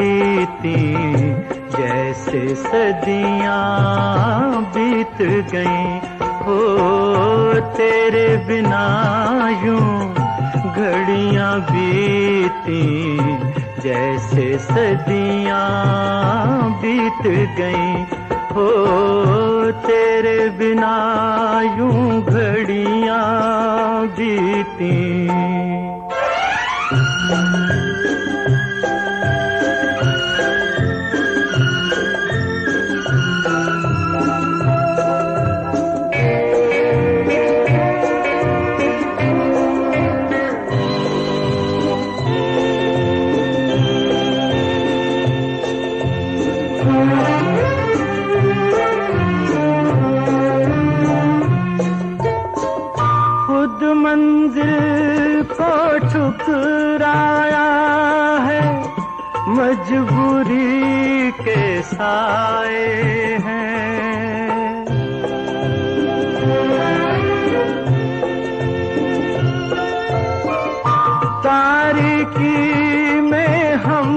बीती जैसे सदियां बीत गईं हो तेरे बिना यूं घड़ियां बीती जैसे सदियां बीत गईं हो तेरे बिना यूं घड़ियां बीती खुद मंजिल को ठुकराया है मजबूरी के साए हैं तारीकी में हम